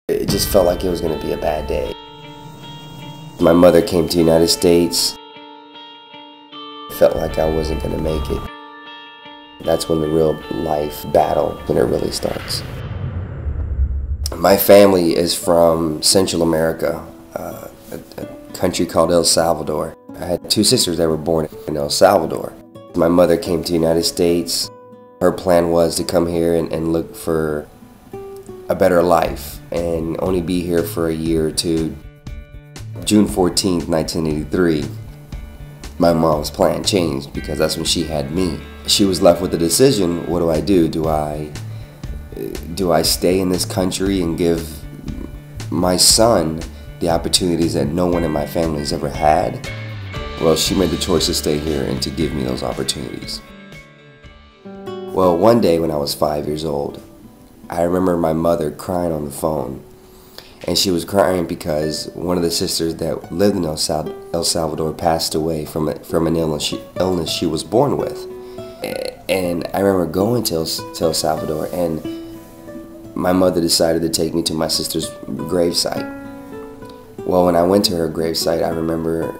It just felt like it was going to be a bad day. My mother came to the United States. It felt like I wasn't going to make it. That's when the real life battle, when it really starts. My family is from Central America, a country called El Salvador. I had two sisters that were born in El Salvador. My mother came to the United States. Her plan was to come here and look for a better life and only be here for a year or two. June 14th, 1983, my mom's plan changed because that's when she had me. She was left with the decision, what do I do? Do I stay in this country and give my son the opportunities that no one in my family has ever had? Well, she made the choice to stay here and to give me those opportunities. Well, one day when I was 5 years old, I remember my mother crying on the phone. And she was crying because one of the sisters that lived in El Salvador passed away from an illness she was born with. And I remember going to El Salvador, and my mother decided to take me to my sister's gravesite. Well, when I went to her gravesite, I remember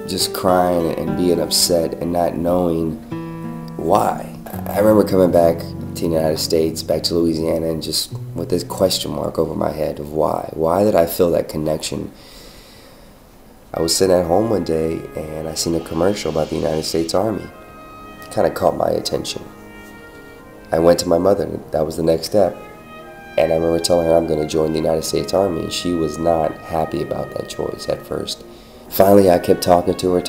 just crying and being upset and not knowing why. I remember coming back to the United States, back to Louisiana, and just with this question mark over my head of why. Why did I feel that connection? I was sitting at home one day and I seen a commercial about the United States Army. It kind of caught my attention. I went to my mother, that was the next step. And I remember telling her I'm going to join the United States Army, and she was not happy about that choice at first. Finally, I kept talking to her,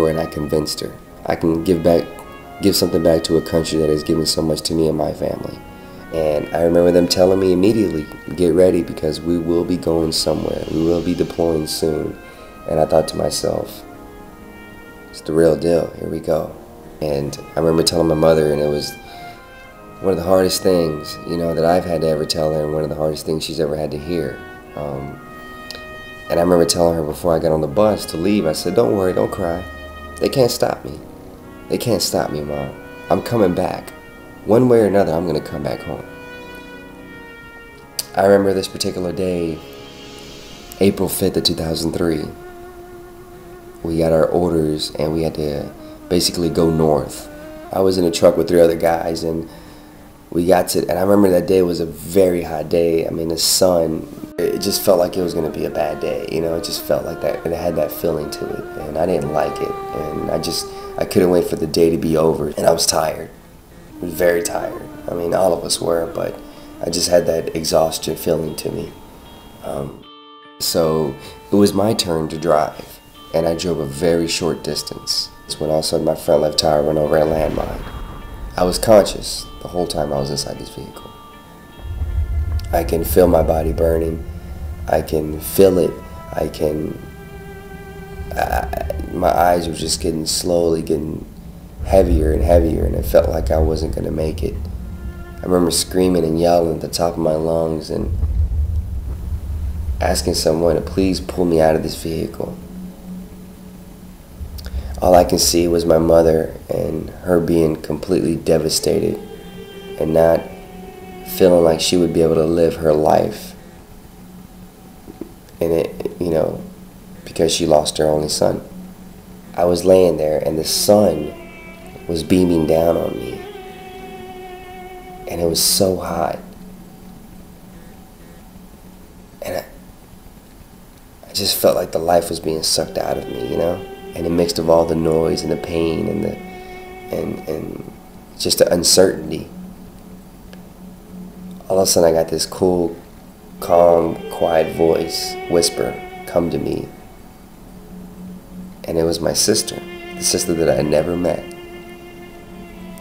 and I convinced her. I can give something back to a country that has given so much to me and my family. And I remember them telling me immediately, get ready because we will be going somewhere. We will be deploying soon. And I thought to myself, it's the real deal, here we go. And I remember telling my mother, and it was one of the hardest things, that I've had to ever tell her, and one of the hardest things she's ever had to hear. And I remember telling her before I got on the bus to leave, I said, don't worry, don't cry. They can't stop me. They can't stop me, Mom. I'm coming back. One way or another, I'm going to come back home. I remember this particular day, April 5th of 2003. We got our orders and we had to basically go north. I was in a truck with 3 other guys, and we got to, and I remember that day was a very hot day. I mean, the sun, it just felt like it was going to be a bad day. It just felt like that. It had that feeling to it, and I didn't like it. And I couldn't wait for the day to be over, and I was tired. I was very tired. I mean, all of us were, but I just had that exhaustion feeling to me. So it was my turn to drive, and I drove a very short distance. It's when all of a sudden my front left tire went over a landmine. I was conscious the whole time I was inside this vehicle. I can feel my body burning. I can feel it. My eyes were just slowly getting heavier and heavier, and it felt like I wasn't going to make it. I remember screaming and yelling at the top of my lungs and asking someone to please pull me out of this vehicle. All I can see was my mother and her being completely devastated and not feeling like she would be able to live her life in it, because she lost her only son. I was laying there and the sun was beaming down on me, and it was so hot, and I just felt like the life was being sucked out of me, and the mix of all the noise and the pain and just the uncertainty. All of a sudden I got this cool, calm, quiet voice whisper come to me, and it was my sister, the sister that I had never met.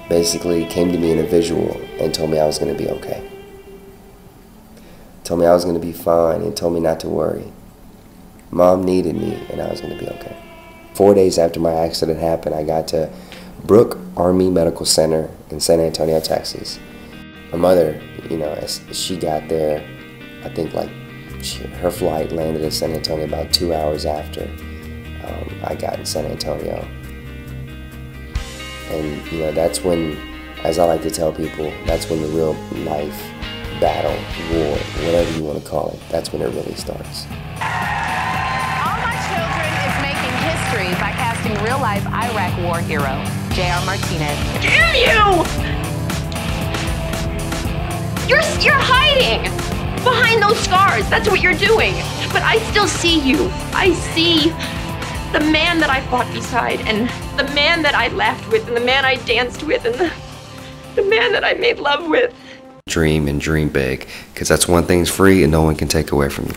Basically came to me in a visual and told me I was going to be okay. Told me I was going to be fine and told me not to worry. Mom needed me and I was going to be okay. 4 days after my accident happened, I got to Brot Army Medical Center in San Antonio, Texas. My mother, as she got there, I think her flight landed in San Antonio about 2 hours after I got in San Antonio. And that's when, as I like to tell people, that's when the real life battle, war, whatever you want to call it. That's when it really starts. All My Children is making history by casting real-life Iraq war hero, J.R. Martinez. Damn you! You're hiding behind those scars. That's what you're doing. But I still see you. I see the man that I fought beside, and the man that I laughed with, and the man I danced with, and the man that I made love with. Dream and dream big, because that's one thing's free and no one can take away from you.